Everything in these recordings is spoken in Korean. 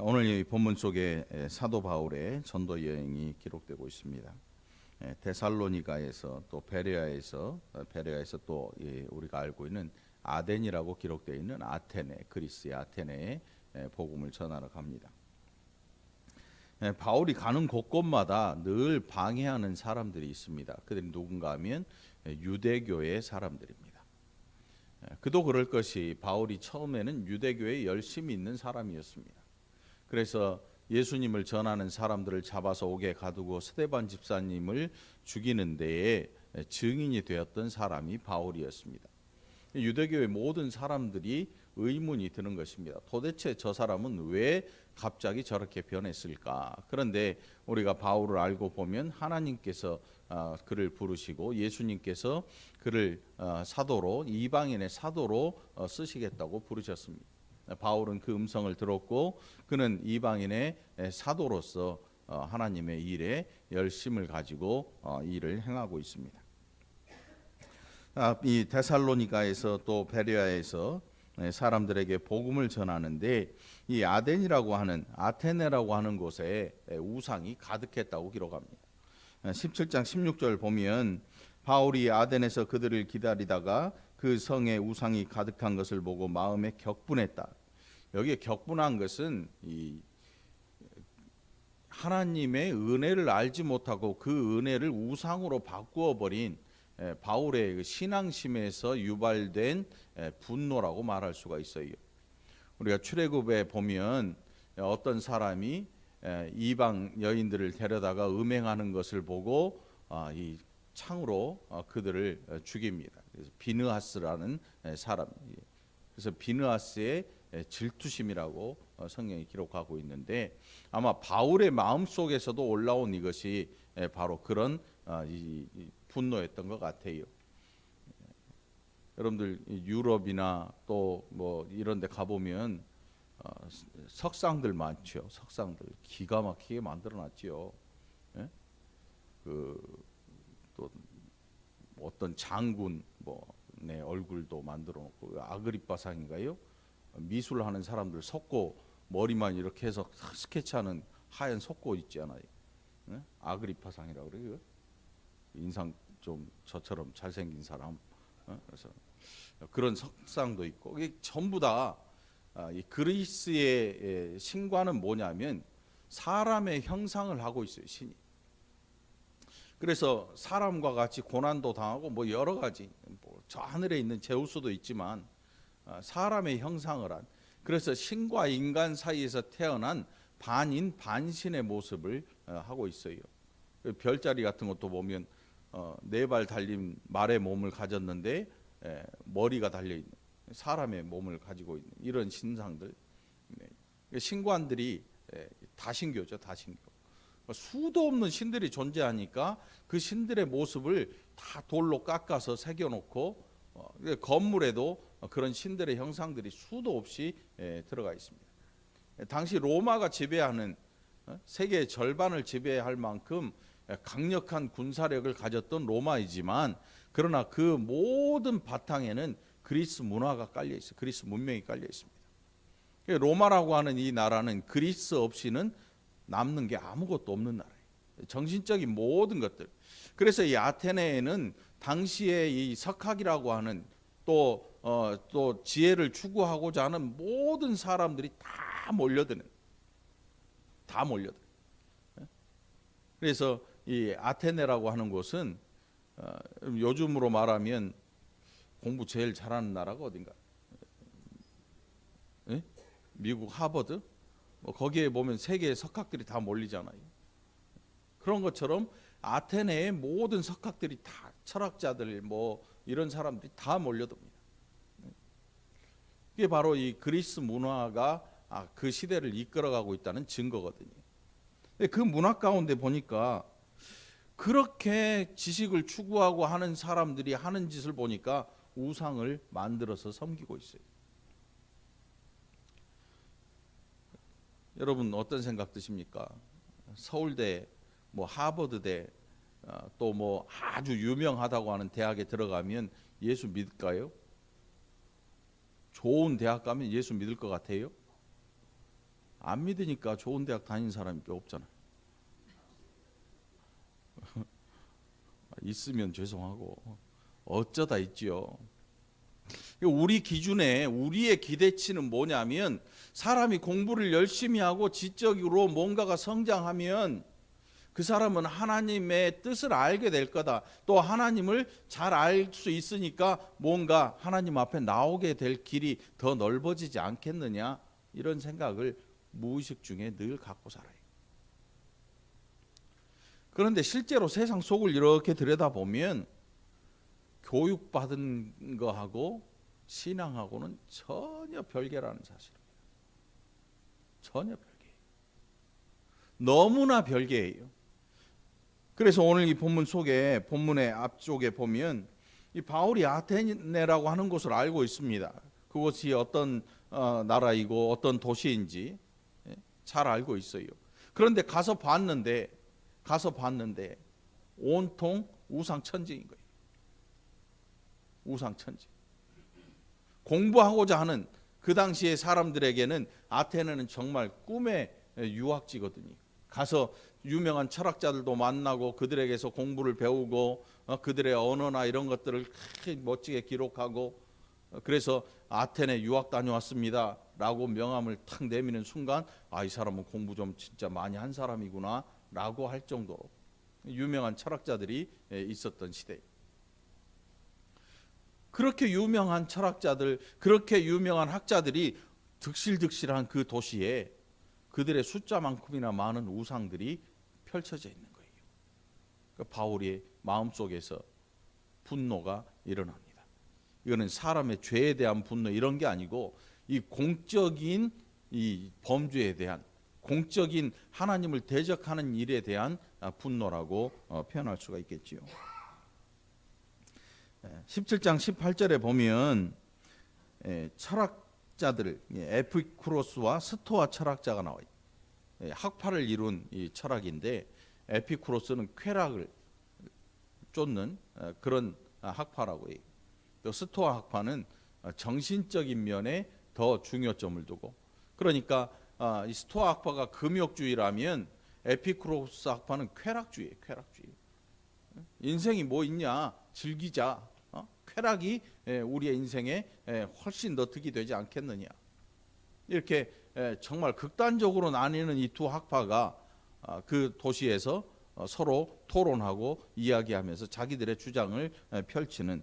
오늘 이 본문 속에 사도 바울의 전도 여행이 기록되고 있습니다. 데살로니가에서 또 베레아에서 또 우리가 알고 있는 아덴이라고 기록되어 있는 아테네, 그리스의 아테네에 복음을 전하러 갑니다. 바울이 가는 곳곳마다 늘 방해하는 사람들이 있습니다. 그들이 누군가 하면 유대교의 사람들입니다. 그도 그럴 것이 바울이 처음에는 유대교에 열심히 있는 사람이었습니다. 그래서 예수님을 전하는 사람들을 잡아서 옥에 가두고 스데반 집사님을 죽이는 데에 증인이 되었던 사람이 바울이었습니다. 유대교의 모든 사람들이 의문이 드는 것입니다. 도대체 저 사람은 왜 갑자기 저렇게 변했을까? 그런데 우리가 바울을 알고 보면 하나님께서 그를 부르시고 예수님께서 그를 사도로, 이방인의 사도로 쓰시겠다고 부르셨습니다. 바울은 그 음성을 들었고 그는 이방인의 사도로서 하나님의 일에 열심을 가지고 일을 행하고 있습니다. 이 데살로니가에서 또 베레아에서 사람들에게 복음을 전하는데 이 아덴이라고 하는 아테네라고 하는 곳에 우상이 가득했다고 기록합니다. 17장 16절 보면 바울이 아덴에서 그들을 기다리다가 그 성에 우상이 가득한 것을 보고 마음에 격분했다. 여기에 격분한 것은 이 하나님의 은혜를 알지 못하고 그 은혜를 우상으로 바꾸어 버린 바울의 신앙심에서 유발된 분노라고 말할 수가 있어요. 우리가 출애굽에 보면 어떤 사람이 이방 여인들을 데려다가 음행하는 것을 보고 이 창으로 그들을 죽입니다. 그래서 비느하스라는 사람, 그래서 비느하스의 질투심이라고 성경이 기록하고 있는데 아마 바울의 마음 속에서도 올라온 이것이 바로 그런 이 분노였던 것 같아요. 여러분들 유럽이나 또 뭐 이런 데 가보면 석상들 많죠. 석상들 기가 막히게 만들어놨지요. 예? 또 어떤 장군 내 얼굴도 만들어놓고 아그리빠상인가요? 미술하는 사람들 속고 머리만 이렇게 해서 스케치하는 하얀 속고 있지 않아요? 예? 아그리빠상이라고 그래요. 인상 좀 저처럼 잘생긴 사람. 그래서 그런 석상도 있고 이게 전부 다 이 그리스의 신과는 뭐냐면 사람의 형상을 하고 있어요. 신이. 그래서 사람과 같이 고난도 당하고 뭐 여러 가지 저 하늘에 있는 제우스도 있지만 사람의 형상을 한, 그래서 신과 인간 사이에서 태어난 반인 반신의 모습을 하고 있어요. 별자리 같은 것도 보면 네 발 달린 말의 몸을 가졌는데 머리가 달려있는 사람의 몸을 가지고 있는 이런 신상들, 신관들이 다신교죠. 다신교. 수도 없는 신들이 존재하니까 그 신들의 모습을 다 돌로 깎아서 새겨놓고 건물에도 그런 신들의 형상들이 수도 없이 들어가 있습니다. 당시 로마가 지배하는 세계의 절반을 지배할 만큼 강력한 군사력을 가졌던 로마이지만 그러나 그 모든 바탕에는 그리스 문화가 깔려 있어요. 그리스 문명이 깔려 있습니다. 로마라고 하는 이 나라는 그리스 없이는 남는 게 아무것도 없는 나라예요. 정신적인 모든 것들. 그래서 이 아테네에는 당시에 이 석학이라고 하는 또 지혜를 추구하고자 하는 모든 사람들이 다 몰려드는. 그래서 이 아테네라고 하는 곳은 요즘으로 말하면 공부 제일 잘하는 나라가 어딘가? 미국 하버드? 거기에 보면 세계의 석학들이 다 몰리잖아요. 그런 것처럼 아테네의 모든 석학들이 다 철학자들 이런 사람들이 다 몰려듭니다. 이게 바로 이 그리스 문화가 그 시대를 이끌어가고 있다는 증거거든요. 그 문화 가운데 보니까 그렇게 지식을 추구하고 하는 사람들이 하는 짓을 보니까 우상을 만들어서 섬기고 있어요. 여러분 어떤 생각 드십니까? 서울대, 하버드대, 또 아주 유명하다고 하는 대학에 들어가면 예수 믿을까요? 좋은 대학 가면 예수 믿을 것 같아요? 안 믿으니까 좋은 대학 다닌 사람이 꽤 없잖아. 있으면 죄송하고 어쩌다 있지요. 우리 기준에 우리의 기대치는 뭐냐면 사람이 공부를 열심히 하고 지적으로 뭔가가 성장하면 그 사람은 하나님의 뜻을 알게 될 거다. 또 하나님을 잘 알 수 있으니까 뭔가 하나님 앞에 나오게 될 길이 더 넓어지지 않겠느냐, 이런 생각을 무의식 중에 늘 갖고 살아요. 그런데 실제로 세상 속을 이렇게 들여다보면 교육받은 거하고 신앙하고는 전혀 별개라는 사실입니다. 전혀 별개예요. 너무나 별개예요. 그래서 오늘 이 본문 속에, 본문의 앞쪽에 보면 이 바울이 아테네라고 하는 곳을 알고 있습니다. 그곳이 어떤 나라이고 어떤 도시인지 잘 알고 있어요. 그런데 가서 봤는데 온통 우상천지인 거예요. 우상천지. 공부하고자 하는 그 당시의 사람들에게는 아테네는 정말 꿈의 유학지거든요. 가서 유명한 철학자들도 만나고 그들에게서 공부를 배우고 그들의 언어나 이런 것들을 멋지게 기록하고, 그래서 아테네 유학 다녀왔습니다 라고 명함을 탁 내미는 순간 이 사람은 공부 좀 진짜 많이 한 사람이구나 라고 할 정도로 유명한 철학자들이 있었던 시대. 그렇게 유명한 철학자들, 그렇게 유명한 학자들이 득실득실한 그 도시에 그들의 숫자만큼이나 많은 우상들이 펼쳐져 있는 거예요. 그러니까 바울의 마음속에서 분노가 일어납니다. 이거는 사람의 죄에 대한 분노 이런 게 아니고 이 공적인 이 범죄에 대한, 공적인 하나님을 대적하는 일에 대한 분노라고 표현할 수가 있겠지요. 17장 18절에 보면 철학자들 에피쿠로스와 스토아 철학자가 나와요. 학파를 이룬 이 철학인데 에피쿠로스는 쾌락을 쫓는 그런 학파라고 해요. 또 스토아 학파는 정신적인 면에 더 중요점을 두고, 그러니까 이 스토아 학파가 금욕주의라면 에피쿠로스 학파는 쾌락주의예요. 쾌락주의. 인생이 뭐 있냐, 즐기자. 쾌락이 우리의 인생에 훨씬 더 득이 되지 않겠느냐. 이렇게 정말 극단적으로 나뉘는 이 두 학파가 그 도시에서 서로 토론하고 이야기하면서 자기들의 주장을 펼치는.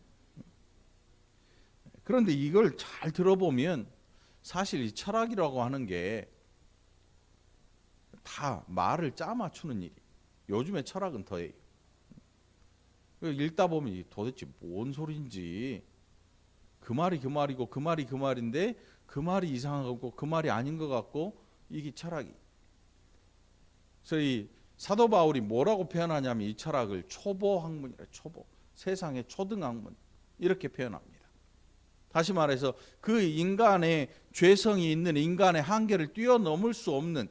그런데 이걸 잘 들어보면 사실 이 철학이라고 하는 게 다 말을 짜맞추는 일이. 요즘에 철학은 더해요. 읽다 보면 도대체 뭔 소리인지, 그 말이 그 말이고 그 말이 그 말인데 그 말이 이상하고 그 말이 아닌 것 같고, 이게 철학이. 그래서 이 사도 바울이 뭐라고 표현하냐면 이 철학을 초보학문이라, 초보, 세상의 초등학문 이렇게 표현합니다. 다시 말해서 그 인간의 죄성이 있는 인간의 한계를 뛰어넘을 수 없는,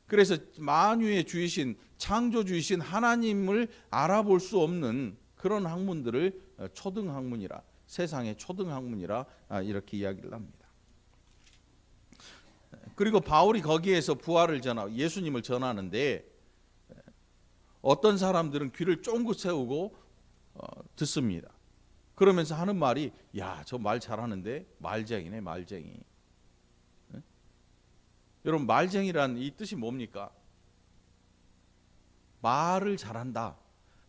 그래서 만유의 주이신, 창조주이신 하나님을 알아볼 수 없는 그런 학문들을 초등학문이라, 세상의 초등학문이라 이렇게 이야기를 합니다. 그리고 바울이 거기에서 부활을 전하고 예수님을 전하는데 어떤 사람들은 귀를 쫑긋 세우고 듣습니다. 그러면서 하는 말이, 야, 저 말 잘하는데 말쟁이네, 말쟁이. 여러분, 말쟁이란 이 뜻이 뭡니까? 말을 잘한다.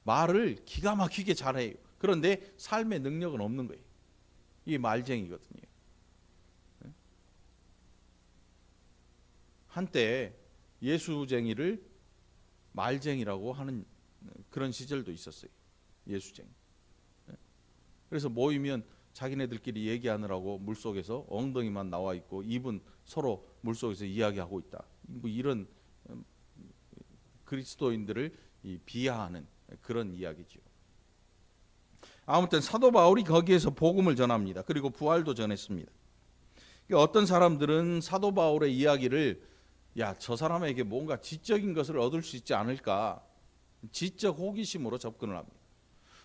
말을 기가 막히게 잘해요. 그런데 삶의 능력은 없는 거예요. 이게 말쟁이거든요. 한때 예수쟁이를 말쟁이라고 하는 그런 시절도 있었어요. 예수쟁이. 그래서 모이면 자기네들끼리 얘기하느라고 물속에서 엉덩이만 나와 있고 입은 서로 물속에서 이야기하고 있다. 뭐 이런 그리스도인들을 비하하는 그런 이야기죠. 아무튼 사도 바울이 거기에서 복음을 전합니다. 그리고 부활도 전했습니다. 어떤 사람들은 사도 바울의 이야기를, 야, 저 사람에게 뭔가 지적인 것을 얻을 수 있지 않을까, 지적 호기심으로 접근을 합니다.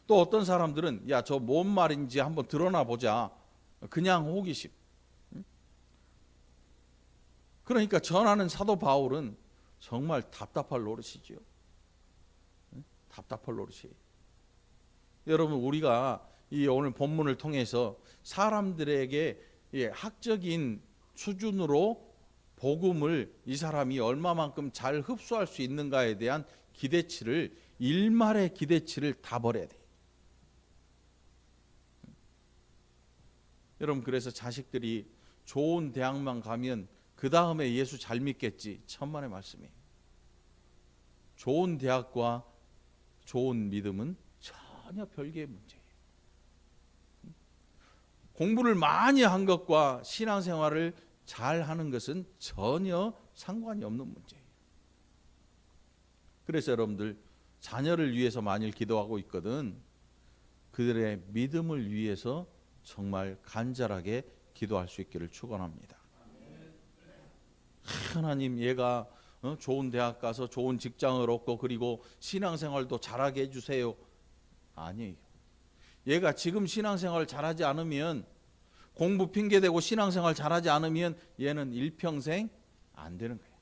또 어떤 사람들은, 야, 저 뭔 말인지 한번 드러나 보자, 그냥 호기심. 그러니까 전하는 사도 바울은 정말 답답할 노릇이죠. 답답할 노릇이에요. 여러분, 우리가 이 오늘 본문을 통해서 사람들에게 학적인 수준으로 복음을 이 사람이 얼마만큼 잘 흡수할 수 있는가에 대한 기대치를, 일말의 기대치를 다 버려야 돼요. 여러분, 그래서 자식들이 좋은 대학만 가면 그 다음에 예수 잘 믿겠지, 천만의 말씀이에요. 좋은 대학과 좋은 믿음은 전혀 별개의 문제예요. 공부를 많이 한 것과 신앙생활을 잘 하는 것은 전혀 상관이 없는 문제예요. 그래서 여러분들, 자녀를 위해서 만일 기도하고 있거든, 그들의 믿음을 위해서 정말 간절하게 기도할 수 있기를 축원합니다. 하나님, 얘가 좋은 대학 가서 좋은 직장을 얻고 그리고 신앙생활도 잘하게 해주세요. 아니에요. 얘가 지금 신앙생활 잘하지 않으면, 공부 핑계대고 신앙생활 잘하지 않으면 얘는 일평생 안 되는 거예요.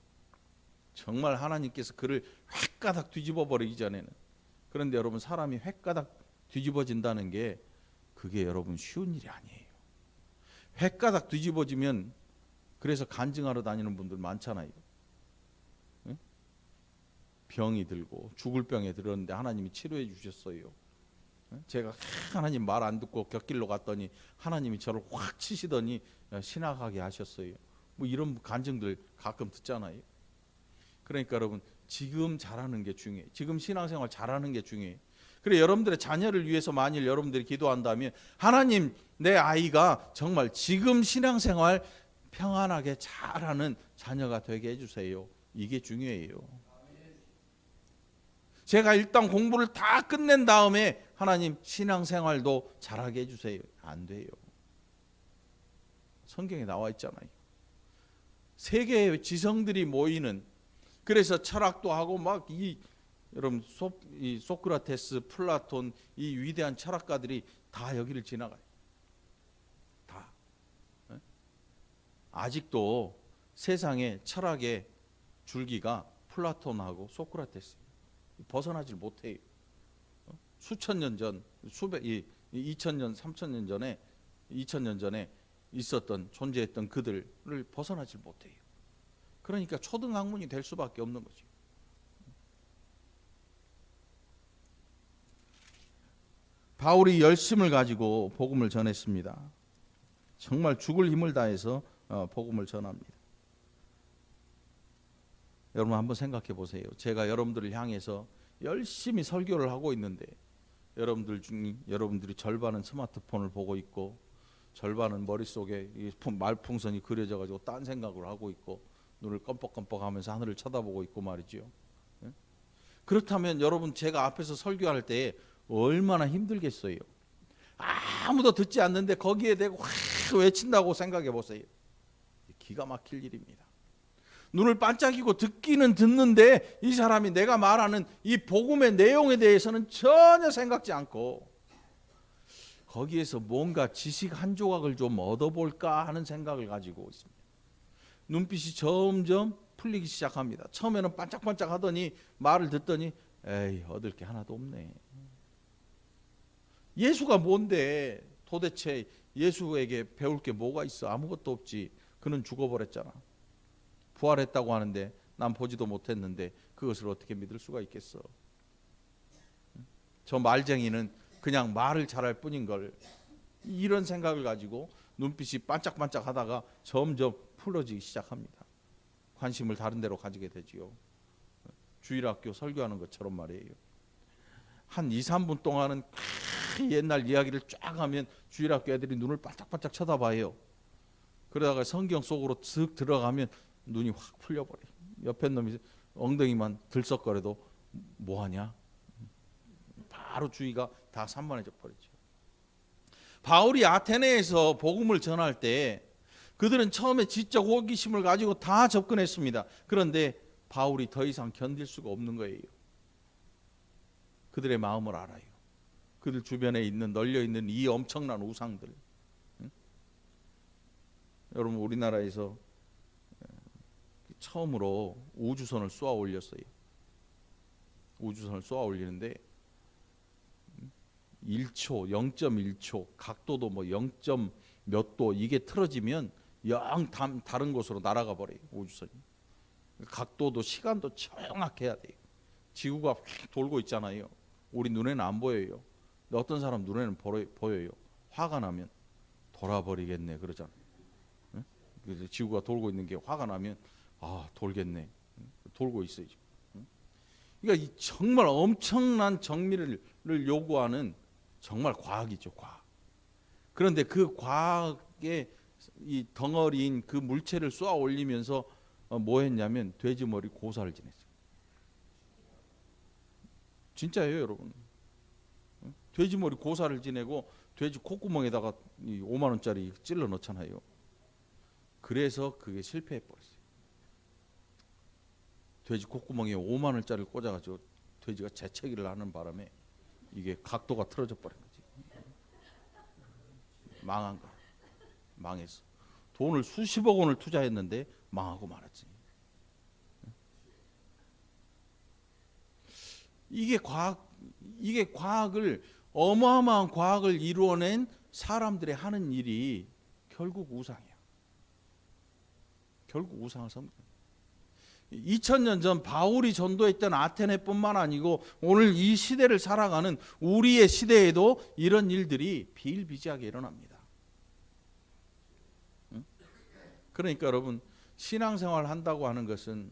정말 하나님께서 그를 획가닥 뒤집어 버리기 전에는. 그런데 여러분, 사람이 획가닥 뒤집어진다는 게 그게 여러분 쉬운 일이 아니에요. 획가닥 뒤집어지면, 그래서 간증하러 다니는 분들 많잖아요. 병이 들고 죽을 병에 들었는데 하나님이 치료해 주셨어요. 제가 하나님 말 안 듣고 곁길로 갔더니 하나님이 저를 확 치시더니 신학하게 하셨어요. 뭐 이런 간증들 가끔 듣잖아요. 그러니까 여러분, 지금 잘하는 게 중요해요. 지금 신앙생활 잘하는 게 중요해요. 그래, 여러분들의 자녀를 위해서 만일 여러분들이 기도한다면, 하나님, 내 아이가 정말 지금 신앙생활 평안하게 잘하는 자녀가 되게 해주세요. 이게 중요해요. 제가 일단 공부를 다 끝낸 다음에 하나님 신앙생활도 잘하게 해주세요. 안 돼요. 성경에 나와 있잖아요. 세계의 지성들이 모이는, 그래서 철학도 하고 막 여러분, 이 소크라테스, 플라톤, 이 위대한 철학가들이 다 여기를 지나가요. 다. 아직도 세상의 철학의 줄기가 플라톤하고 소크라테스, 벗어나질 못해요. 수천 년 전, 2000년, 3000년 전에, 2000년 전에 있었던, 존재했던 그들을 벗어나질 못해요. 그러니까 초등학문이 될 수밖에 없는 거죠. 바울이 열심을 가지고 복음을 전했습니다. 정말 죽을 힘을 다해서 복음을 전합니다. 여러분, 한번 생각해 보세요. 제가 여러분들을 향해서 열심히 설교를 하고 있는데, 여러분들이 절반은 스마트폰을 보고 있고, 절반은 머릿속에 말풍선이 그려져 가지고 딴 생각을 하고 있고, 눈을 껌뻑껌뻑하면서 하늘을 쳐다보고 있고 말이죠. 그렇다면 여러분, 제가 앞에서 설교할 때 얼마나 힘들겠어요. 아무도 듣지 않는데 거기에 대고 확 외친다고 생각해 보세요. 기가 막힐 일입니다. 눈을 반짝이고 듣기는 듣는데 이 사람이 내가 말하는 이 복음의 내용에 대해서는 전혀 생각지 않고, 거기에서 뭔가 지식 한 조각을 좀 얻어볼까 하는 생각을 가지고 있습니다. 눈빛이 점점 풀리기 시작합니다. 처음에는 반짝반짝 하더니, 말을 듣더니 에이, 얻을 게 하나도 없네. 예수가 뭔데, 도대체 예수에게 배울 게 뭐가 있어? 아무것도 없지. 그는 죽어버렸잖아. 부활했다고 하는데 난 보지도 못했는데 그것을 어떻게 믿을 수가 있겠어? 저 말쟁이는 그냥 말을 잘할 뿐인 걸. 이런 생각을 가지고 눈빛이 반짝반짝 하다가 점점 풀어지기 시작합니다. 관심을 다른 데로 가지게 되지요. 주일학교 설교하는 것처럼 말이에요. 한 2, 3분 동안은 옛날 이야기를 쫙 하면 주일학교 애들이 눈을 반짝반짝 쳐다봐요. 그러다가 성경 속으로 쓱 들어가면 눈이 확 풀려버려요. 옆에 놈이 엉덩이만 들썩거려도 뭐하냐? 바로 주의가 다 산만해져 버리죠. 바울이 아테네에서 복음을 전할 때 그들은 처음에 지적 호기심을 가지고 다 접근했습니다. 그런데 바울이 더 이상 견딜 수가 없는 거예요. 그들의 마음을 알아요. 그들 주변에 있는, 널려 있는 이 엄청난 우상들. 여러분, 우리나라에서 처음으로 우주선을 쏘아 올렸어요. 우주선을 쏘아 올리는데 1초, 0.1초, 각도도 뭐 0. 몇 도 이게 틀어지면 영 다른 곳으로 날아가 버려요. 우주선이. 각도도 시간도 정확해야 돼요. 지구가 휙 돌고 있잖아요. 우리 눈에는 안 보여요. 근데 어떤 사람 눈에는 보여요. 화가 나면 돌아버리겠네 그러잖아요. 응? 그래서 지구가 돌고 있는 게 화가 나면 아 돌겠네. 돌고 있어요. 응? 그러니까 이 정말 엄청난 정밀을 요구하는 정말 과학이죠. 과학. 그런데 그 과학의 이 덩어리인 그 물체를 쏘아 올리면서 뭐 했냐면 돼지머리 고사를 지냈어요. 진짜예요, 여러분. 돼지머리 고사를 지내고 돼지 콧구멍에다가 5만 원짜리 찔러 넣잖아요. 그래서 그게 실패해 버렸어요. 돼지 콧구멍에 5만 원짜리를 꽂아가지고 돼지가 재채기를 하는 바람에 이게 각도가 틀어져 버린 거지. 망한 거야. 망했어. 돈을 수십억 원을 투자했는데 망하고 말았지. 이게 과학을 어마어마한 과학을 이루어낸 사람들의 하는 일이 결국 우상이야. 결국 우상을 섬기는. 2000년 전 바울이 전도했던 아테네뿐만 아니고 오늘 이 시대를 살아가는 우리의 시대에도 이런 일들이 비일비재하게 일어납니다. 그러니까 여러분 신앙생활 한다고 하는 것은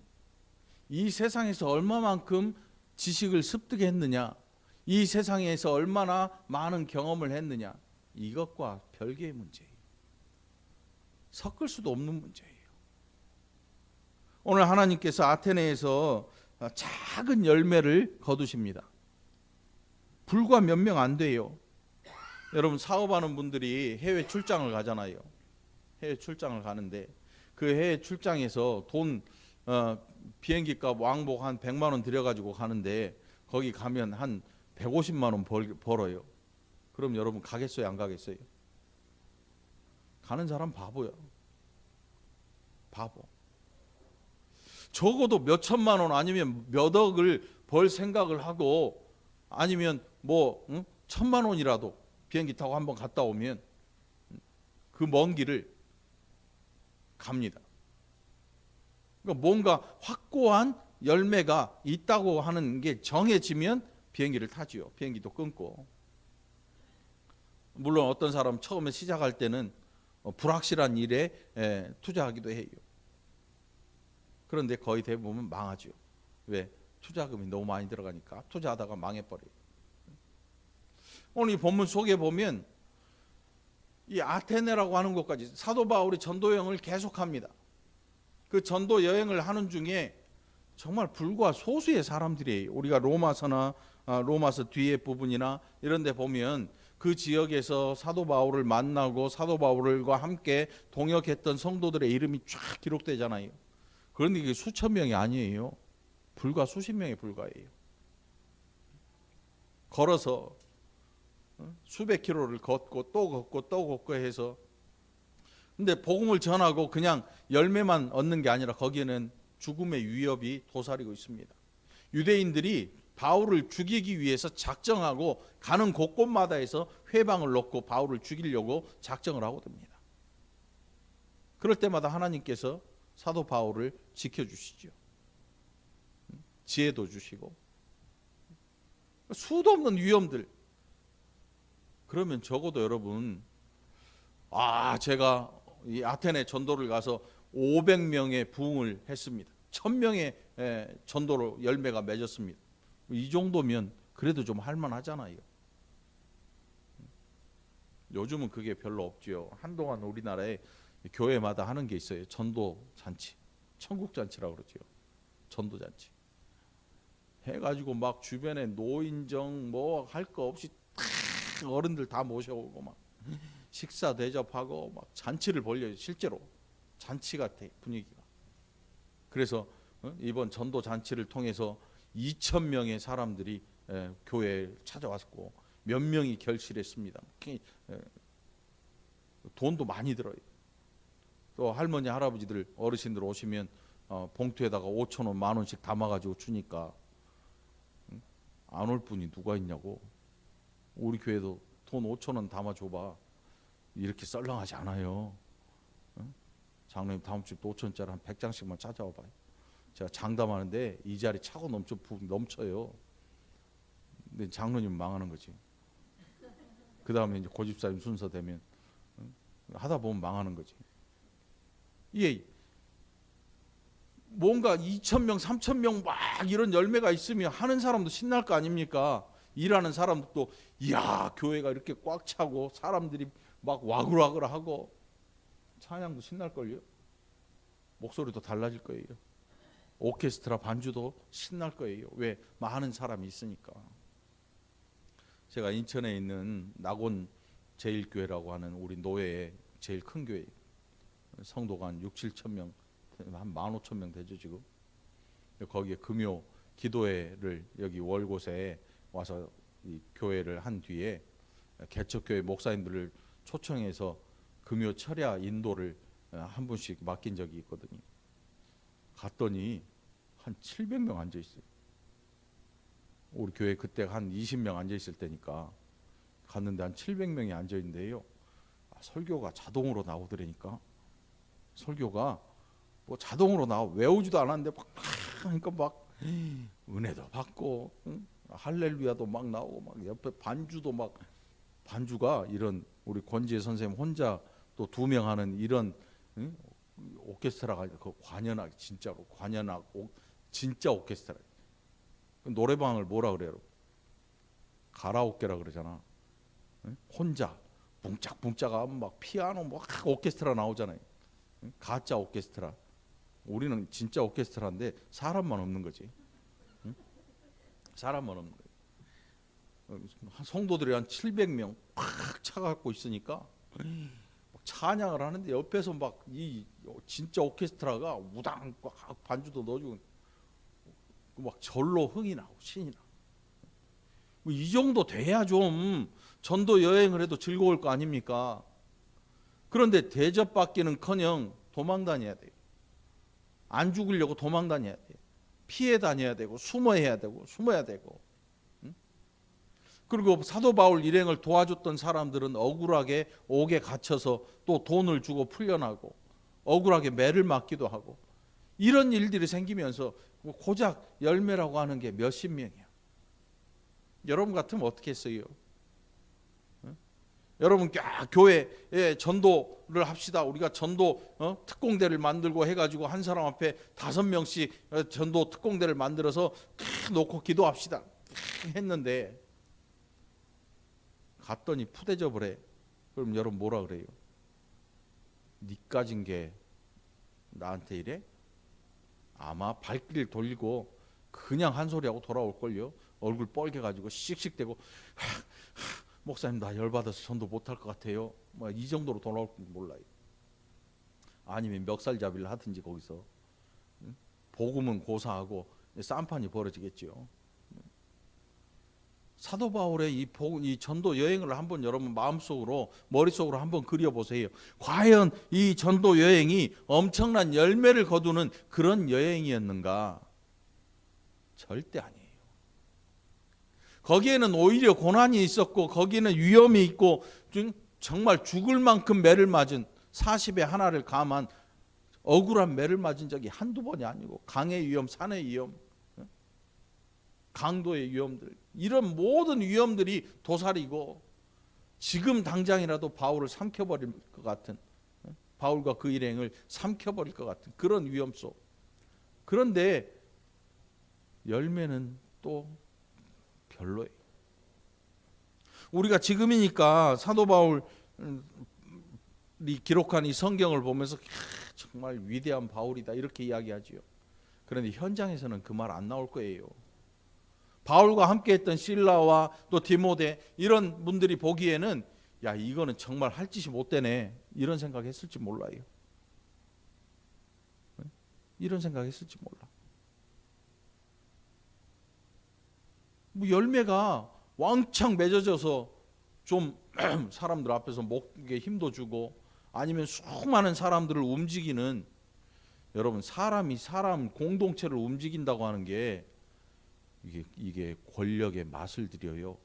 이 세상에서 얼마만큼 지식을 습득했느냐, 이 세상에서 얼마나 많은 경험을 했느냐, 이것과 별개의 문제예요. 섞을 수도 없는 문제예요. 오늘 하나님께서 아테네에서 작은 열매를 거두십니다. 불과 몇 명 안 돼요. 여러분 사업하는 분들이 해외 출장을 가잖아요. 해외 출장을 가는데 그 해외 출장에서 돈 비행기값 왕복 한 100만 원 들여가지고 가는데 거기 가면 한 150만 원 벌어요. 그럼 여러분 가겠어요, 안 가겠어요? 가는 사람 바보야. 바보. 적어도 몇 천만 원 아니면 몇 억을 벌 생각을 하고 아니면 뭐 1,000만 원이라도 비행기 타고 한번 갔다 오면 그 먼 길을 갑니다. 그러니까 뭔가 확고한 열매가 있다고 하는 게 정해지면 비행기를 타지요. 비행기도 끊고. 물론 어떤 사람 처음에 시작할 때는 불확실한 일에 투자하기도 해요. 그런데 거의 대부분 망하죠. 왜? 투자금이 너무 많이 들어가니까 투자하다가 망해버려요. 오늘 이 본문 속에 보면 이 아테네라고 하는 곳까지 사도 바울이 전도 여행을 계속합니다. 그 전도 여행을 하는 중에 정말 불과 소수의 사람들이에요. 우리가 로마서나 로마서 뒤에 부분이나 이런 데 보면 그 지역에서 사도 바울을 만나고 사도 바울과 함께 동역했던 성도들의 이름이 쫙 기록되잖아요. 그런데 이게 수천 명이 아니에요. 불과 수십 명에 불과해요. 걸어서 수백 킬로를 걷고 또 걷고 또 걷고 해서 근데 복음을 전하고 그냥 열매만 얻는 게 아니라 거기에는 죽음의 위협이 도사리고 있습니다. 유대인들이 바울을 죽이기 위해서 작정하고 가는 곳곳마다에서 회방을 놓고 바울을 죽이려고 작정을 하고 듭니다. 그럴 때마다 하나님께서 사도 바울을 지켜주시죠. 지혜도 주시고 수도 없는 위험들. 그러면 적어도 여러분 제가 이 아테네 전도를 가서 500명의 부흥을 했습니다. 1000명의 전도로 열매가 맺었습니다. 이 정도면 그래도 좀 할만하잖아요. 요즘은 그게 별로 없지요. 한동안 우리나라에 교회마다 하는 게 있어요. 전도 잔치, 천국 잔치라고 그러죠. 전도 잔치. 해가지고 막 주변에 노인정 뭐 할 거 없이 어른들 다 모셔오고 막 식사 대접하고 막 잔치를 벌려요. 실제로 잔치 같아 분위기가. 그래서 이번 전도 잔치를 통해서 2,000명의 사람들이 교회에 찾아왔고 몇 명이 결실했습니다. 돈도 많이 들어요. 또 할머니 할아버지들 어르신들 오시면 봉투에다가 5천 원, 만 원씩 담아가지고 주니까 안 올 분이 누가 있냐고. 우리 교회도 돈 5천 원 담아줘봐. 이렇게 썰렁하지 않아요. 장로님 다음 주에 또 5천원짜리 한 100장씩만 찾아와 봐요. 제가 장담하는데 이 자리 차고 넘쳐요. 근데 장로님 망하는 거지. 그 다음에 이제 고집사님 순서 되면 하다 보면 망하는 거지. 이게 뭔가 2,000명, 3,000명 막 이런 열매가 있으면 하는 사람도 신날 거 아닙니까? 일하는 사람도 이야 교회가 이렇게 꽉 차고 사람들이 막 와글와글하고 찬양도 신날걸요. 목소리도 달라질 거예요. 오케스트라 반주도 신날 거예요. 왜? 많은 사람이 있으니까. 제가 인천에 있는 낙원 제일교회라고 하는 우리 노회의 제일 큰 교회, 성도가 한 6, 7천 명, 한 15,000명 되죠 지금. 거기에 금요 기도회를 여기 월곶에 와서 이 교회를 한 뒤에 개척교회 목사님들을 초청해서 금요 철야 인도를 한 분씩 맡긴 적이 있거든요. 갔더니 한 700명 앉아 있어요. 우리 교회 그때 한 20명 앉아 있을 때니까 갔는데 한 700명이 앉아 있는데요. 설교가 자동으로 나오더라니까. 설교가 뭐 자동으로 나와. 외우지도 않았는데 막 그러니까 막 은혜도 받고 할렐루야도 막 나오고 막 옆에 반주도 막 반주가 이런 우리 권지혜 선생님 혼자 또 2명 하는 이런 오케스트라가 그 관현악 진짜로 관현악 진짜 오케스트라. 노래방을 뭐라 그래요? 가라오케라 그러잖아. 혼자 뭉짝뭉짝하면 막 피아노 막 오케스트라 나오잖아요. 가짜 오케스트라. 우리는 진짜 오케스트라인데 사람만 없는 거지. 사람만 없는 거예요. 성도들이 한 700명 꽉 차갖고 있으니까 찬양을 하는데 옆에서 막 이 진짜 오케스트라가 우당 반주도 넣어주고 막 절로 흥이 나고 신이 나고. 이 정도 돼야 좀 전도 여행을 해도 즐거울 거 아닙니까? 그런데 대접받기는커녕 도망 다녀야 돼요. 안 죽으려고 도망 다녀야 돼요. 피해 다녀야 되고 숨어야 되고. 그리고 사도 바울 일행을 도와줬던 사람들은 억울하게 옥에 갇혀서 또 돈을 주고 풀려나고 억울하게 매를 맞기도 하고 이런 일들이 생기면서 고작 열매라고 하는 게 몇십 명이야. 여러분 같으면 어떻게 했어요? 여러분 교회에 전도를 합시다. 우리가 전도 특공대를 만들고 해가지고 한 사람 앞에 5명씩 전도 특공대를 만들어서 놓고 기도합시다 했는데 갔더니 푸대접을 해. 그럼 여러분 뭐라 그래요? 니 가진 게 나한테 이래? 아마 발길을 돌리고 그냥 한 소리하고 돌아올걸요. 얼굴 뻘개가지고 씩씩대고 목사님 나 열받아서 전도 못할 것 같아요. 뭐 이 정도로 돌아올 줄 몰라요. 아니면 멱살잡이를 하든지 거기서 복음은 고사하고 쌈판이 벌어지겠죠. 사도 바울의 이 전도 여행을 한번 여러분 마음속으로 머릿속으로 한번 그려보세요. 과연 이 전도 여행이 엄청난 열매를 거두는 그런 여행이었는가? 절대 아니에요. 거기에는 오히려 고난이 있었고 거기에는 위험이 있고 정말 죽을 만큼 매를 맞은 40에 하나를 감한 억울한 매를 맞은 적이 한두 번이 아니고 강의 위험, 산의 위험, 강도의 위험들 이런 모든 위험들이 도사리고 지금 당장이라도 바울을 삼켜버릴 것 같은 바울과 그 일행을 삼켜버릴 것 같은 그런 위험 속. 그런데 열매는 또 별로예요. 우리가 지금이니까 사도 바울이 기록한 이 성경을 보면서 정말 위대한 바울이다 이렇게 이야기하지요. 그런데 현장에서는 그 말 안 나올 거예요. 바울과 함께했던 실라와 또 디모데 이런 분들이 보기에는 야 이거는 정말 할 짓이 못 되네 이런 생각했을지 몰라요. 이런 생각했을지 몰라. 뭐 열매가 왕창 맺어져서 좀 사람들 앞에서 목에 힘도 주고 아니면 수많은 사람들을 움직이는 여러분, 사람이 사람 공동체를 움직인다고 하는 게 이게 권력의 맛을 들여요.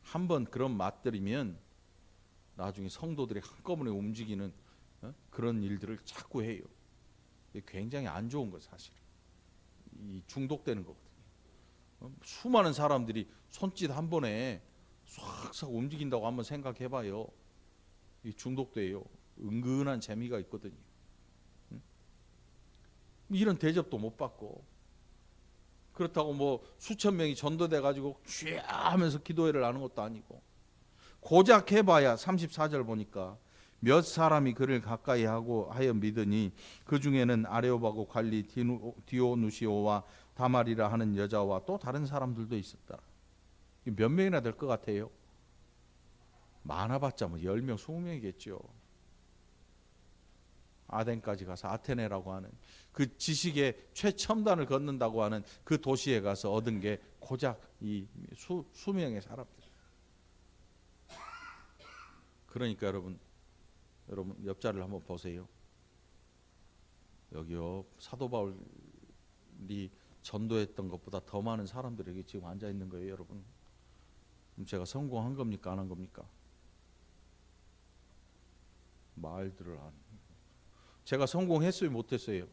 한번 그런 맛들이면 나중에 성도들이 한꺼번에 움직이는 그런 일들을 자꾸 해요. 이게 굉장히 안 좋은 거 사실. 이 중독되는 거거든요. 수많은 사람들이 손짓 한 번에 싹싹 움직인다고 한번 생각해봐요. 이 중독돼요. 은근한 재미가 있거든요. 이런 대접도 못 받고, 그렇다고 뭐 수천 명이 전도돼 가지고 쥐야 하면서 기도회를 하는 것도 아니고, 고작 해봐야 34절 보니까 몇 사람이 그를 가까이 하고 하여 믿으니 그 중에는 아레오바고 관리 디오누시오와 다말이라 하는 여자와 또 다른 사람들도 있었다. 몇 명이나 될 것 같아요? 많아봤자 뭐 10명, 20명이겠죠. 아덴까지 가서 아테네라고 하는 그 지식의 최첨단을 걷는다고 하는 그 도시에 가서 얻은 게 고작 이 수명의 사람들. 그러니까 여러분 옆자리를 한번 보세요. 여기요, 사도 바울이 전도했던 것보다 더 많은 사람들이 여기 지금 앉아 있는 거예요, 여러분. 그럼 제가 성공한 겁니까, 안 한 겁니까? 말들을 안. 제가 성공했어요, 못했어요?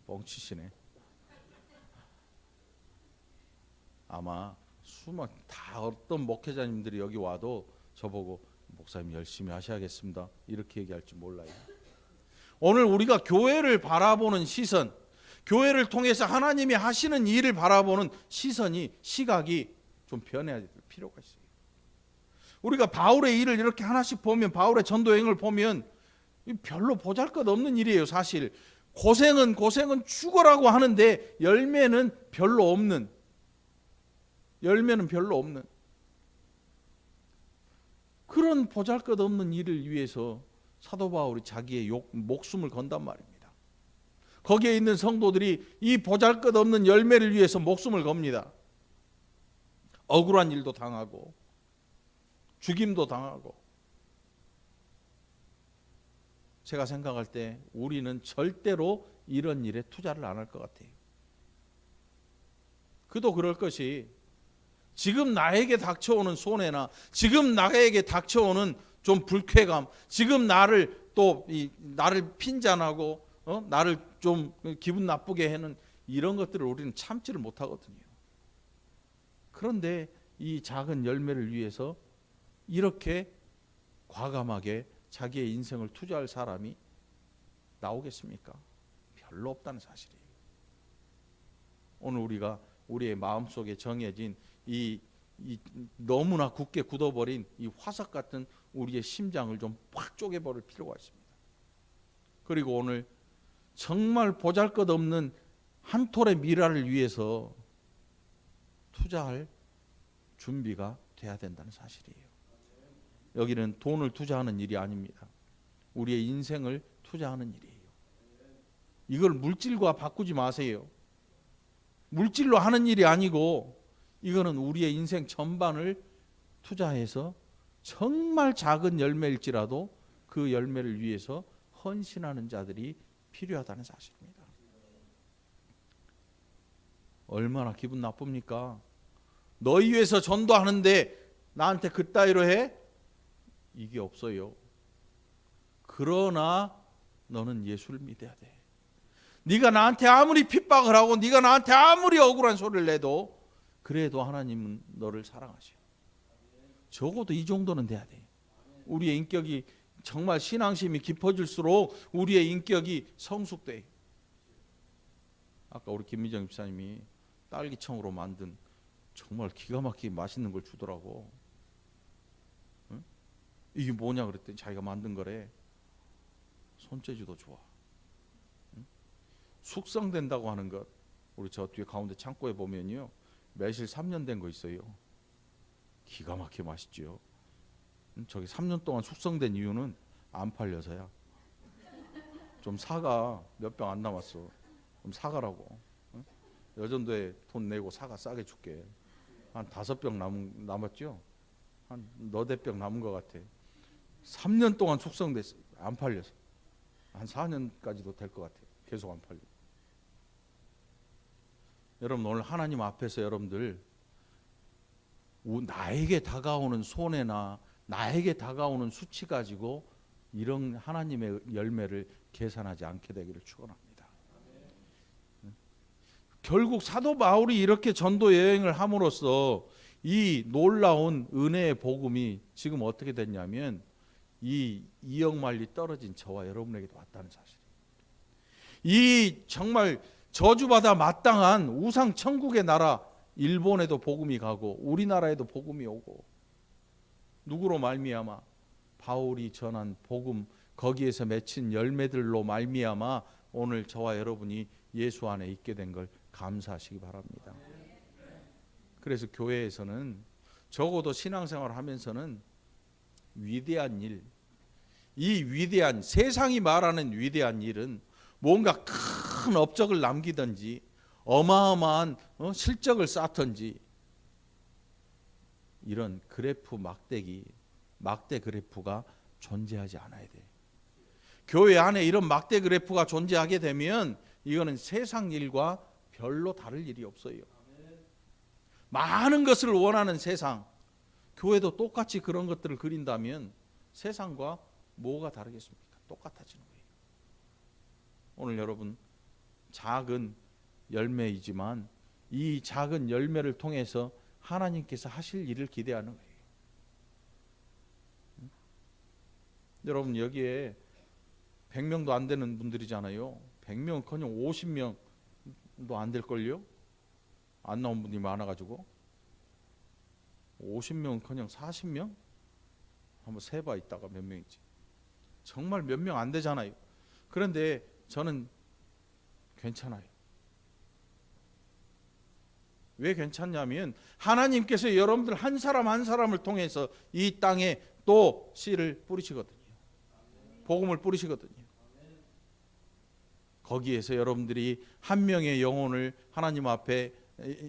뻥치시네. 아마 다 어떤 목회자님들이 여기 와도 저보고 목사님 열심히 하셔야겠습니다, 이렇게 얘기할 줄 몰라요. 오늘 우리가 교회를 바라보는 시선, 교회를 통해서 하나님이 하시는 일을 바라보는 시각이 좀 변해야 될 필요가 있어요. 우리가 바울의 일을 이렇게 하나씩 보면, 바울의 전도 여행을 보면 별로 보잘것없는 일이에요. 사실 고생은 죽어라고 하는데 열매는 별로 없는 그런 보잘것없는 일을 위해서 사도 바울이 자기의 목숨을 건단 말입니다. 거기에 있는 성도들이 이 보잘것없는 열매를 위해서 목숨을 겁니다. 억울한 일도 당하고 죽임도 당하고. 제가 생각할 때 우리는 절대로 이런 일에 투자를 안 할 것 같아요. 그도 그럴 것이, 지금 나에게 닥쳐오는 손해나 지금 나에게 닥쳐오는 좀 불쾌감, 지금 나를 핀잔하고 나를 좀 기분 나쁘게 하는 이런 것들을 우리는 참지를 못하거든요. 그런데 이 작은 열매를 위해서 이렇게 과감하게 자기의 인생을 투자할 사람이 나오겠습니까? 별로 없다는 사실이에요. 오늘 우리가 우리의 마음속에 정해진 이 너무나 굳게 굳어버린 이 화석 같은 우리의 심장을 좀 확 쪼개버릴 필요가 있습니다. 그리고 오늘 정말 보잘것없는 한 톨의 미라를 위해서 투자할 준비가 돼야 된다는 사실이에요. 여기는 돈을 투자하는 일이 아닙니다. 우리의 인생을 투자하는 일이에요. 이걸 물질과 바꾸지 마세요. 물질로 하는 일이 아니고 이거는 우리의 인생 전반을 투자해서 정말 작은 열매일지라도 그 열매를 위해서 헌신하는 자들이 필요하다는 사실입니다. 얼마나 기분 나쁩니까? 너희 위해서 전도하는데 나한테 그따위로 해? 이게 없어요. 그러나 너는 예수를 믿어야 돼. 네가 나한테 아무리 핍박을 하고 네가 나한테 아무리 억울한 소리를 내도 그래도 하나님은 너를 사랑하셔. 적어도 이 정도는 돼야 돼. 우리의 인격이 정말 신앙심이 깊어질수록 우리의 인격이 성숙돼. 아까 우리 김미정 집사님이 딸기청으로 만든 정말 기가 막히게 맛있는 걸 주더라고. 응? 이게 뭐냐 그랬더니 자기가 만든 거래. 손재주도 좋아. 응? 숙성된다고 하는 것, 우리 저 뒤에 가운데 창고에 보면요, 매실 3년 된 거 있어요. 기가 막히게 맛있죠. 저기 3년 동안 숙성된 이유는 안 팔려서야. 좀 사가. 몇 병 안 남았어. 좀 사가라고. 응? 여전도에 돈 내고 사가 싸게 줄게. 한 5병 남았죠? 한 너댓 병 남은 것 같아. 3년 동안 숙성됐어. 안 팔려서. 한 4년까지도 될 것 같아요. 계속 안 팔리고. 여러분 오늘 하나님 앞에서 여러분들 나에게 다가오는 손해나 나에게 다가오는 수치 가지고 이런 하나님의 열매를 계산하지 않게 되기를 축원합니다. 결국 사도 바울이 이렇게 전도 여행을 함으로써 이 놀라운 은혜의 복음이 지금 어떻게 됐냐면 이 2억 마일이 떨어진 저와 여러분에게도 왔다는 사실. 이 정말 저주받아 마땅한 우상 천국의 나라 일본에도 복음이 가고 우리나라에도 복음이 오고 누구로 말미암아 바울이 전한 복음 거기에서 맺힌 열매들로 말미암아 오늘 저와 여러분이 예수 안에 있게 된 걸 감사하시기 바랍니다. 그래서 교회에서는 적어도 신앙생활을 하면서는 위대한 일, 이 위대한 세상이 말하는 위대한 일은 뭔가 큰 업적을 남기든지 어마어마한 실적을 쌓든지 이런 그래프 막대 그래프가 존재하지 않아야 돼. 교회 안에 이런 막대 그래프가 존재하게 되면 이거는 세상 일과 별로 다를 일이 없어요. 많은 것을 원하는 세상, 교회도 똑같이 그런 것들을 그린다면 세상과 뭐가 다르겠습니까? 똑같아지는 거예요. 오늘 여러분 작은 열매이지만 이 작은 열매를 통해서 하나님께서 하실 일을 기대하는 거예요. 여러분 여기에 100명도 안 되는 분들이잖아요. 100명은커녕 50명도 안 될걸요. 안 나온 분이 많아가지고 50명은커녕 40명? 한번 세봐 있다가 몇 명이지. 정말 몇 명 안 되잖아요. 그런데 저는 괜찮아요. 왜 괜찮냐면 하나님께서 여러분들 한 사람 한 사람을 통해서 이 땅에 또 씨를 뿌리시거든요. 복음을 뿌리시거든요. 거기에서 여러분들이 한 명의 영혼을 하나님 앞에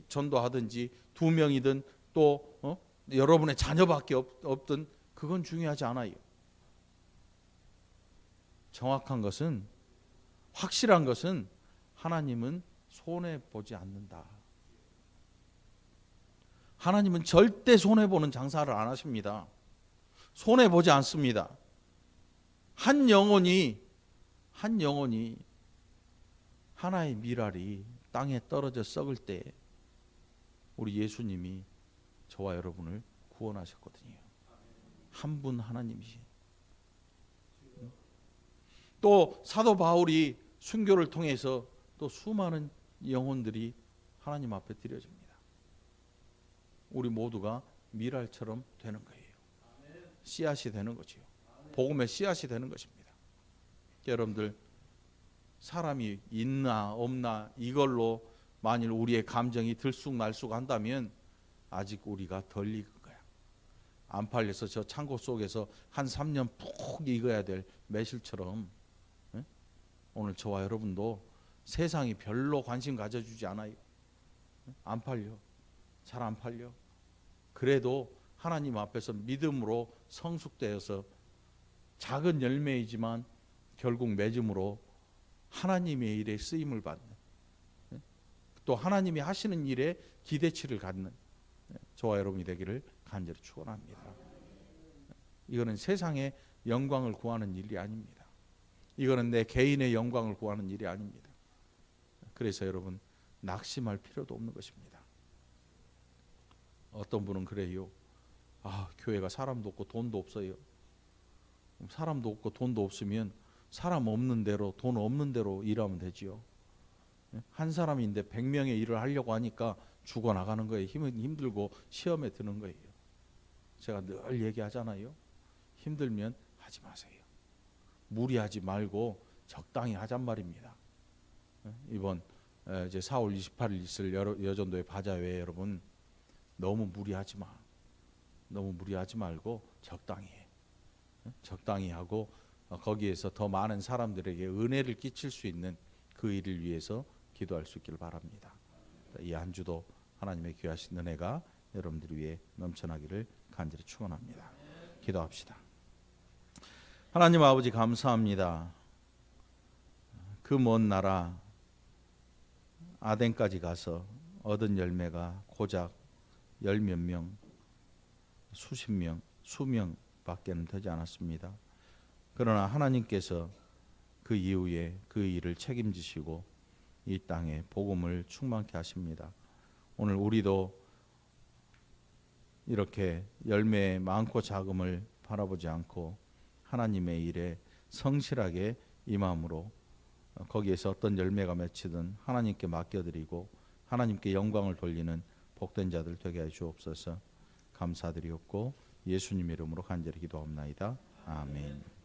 전도하든지 2명이든 또 여러분의 자녀밖에 없든 그건 중요하지 않아요. 정확한 것은 확실한 것은 하나님은 손해보지 않는다. 하나님은 절대 손해보는 장사를 안 하십니다. 손해보지 않습니다. 한 영혼이 하나의 밀알이 땅에 떨어져 썩을 때 우리 예수님이 저와 여러분을 구원하셨거든요. 한 분 하나님이시. 또 사도 바울이 순교를 통해서 또 수많은 영혼들이 하나님 앞에 드려집니다. 우리 모두가 밀알처럼 되는 거예요. 씨앗이 되는 거죠. 복음의 씨앗이 되는 것입니다. 여러분들 사람이 있나 없나 이걸로 만일 우리의 감정이 들쑥날쑥 한다면 아직 우리가 덜 익은 거야. 안 팔려서 저 창고 속에서 한 3년 푹 익어야 될 매실처럼 오늘 저와 여러분도 세상이 별로 관심 가져주지 않아요. 안 팔려. 잘 안 팔려. 그래도 하나님 앞에서 믿음으로 성숙되어서 작은 열매이지만 결국 맺음으로 하나님의 일에 쓰임을 받는, 또 하나님이 하시는 일에 기대치를 갖는 저와 여러분이 되기를 간절히 축원합니다. 이거는 세상의 영광을 구하는 일이 아닙니다. 이거는 내 개인의 영광을 구하는 일이 아닙니다. 그래서 여러분 낙심할 필요도 없는 것입니다. 어떤 분은 그래요. 교회가 사람도 없고 돈도 없어요. 사람도 없고 돈도 없으면 사람 없는 대로 돈 없는 대로 일하면 되지요. 한 사람인데 100명의 일을 하려고 하니까 죽어나가는 거예요. 힘들고 시험에 드는 거예요. 제가 늘 얘기하잖아요. 힘들면 하지 마세요. 무리하지 말고 적당히 하잔 말입니다. 이번 이제 4월 28일 있을 여전도의 바자회에 여러분 너무 무리하지 마. 너무 무리하지 말고 적당히 해. 적당히 하고 거기에서 더 많은 사람들에게 은혜를 끼칠 수 있는 그 일을 위해서 기도할 수 있기를 바랍니다. 이 한 주도 하나님의 귀하신 은혜가 여러분들 위해 넘쳐나기를 간절히 축원합니다. 기도합시다. 하나님 아버지 감사합니다. 그 먼 나라 아덴까지 가서 얻은 열매가 고작 열 몇 명, 수십 명, 수명밖에는 되지 않았습니다. 그러나 하나님께서 그 이후에 그 일을 책임지시고 이 땅에 복음을 충만케 하십니다. 오늘 우리도 이렇게 열매 많고 작음을 바라보지 않고 하나님의 일에 성실하게 임함으로 거기에서 어떤 열매가 맺히든 하나님께 맡겨드리고 하나님께 영광을 돌리는 복된 자들 되게 해 주옵소서. 감사드리옵고 예수님 이름으로 간절히 기도합나이다. 아멘.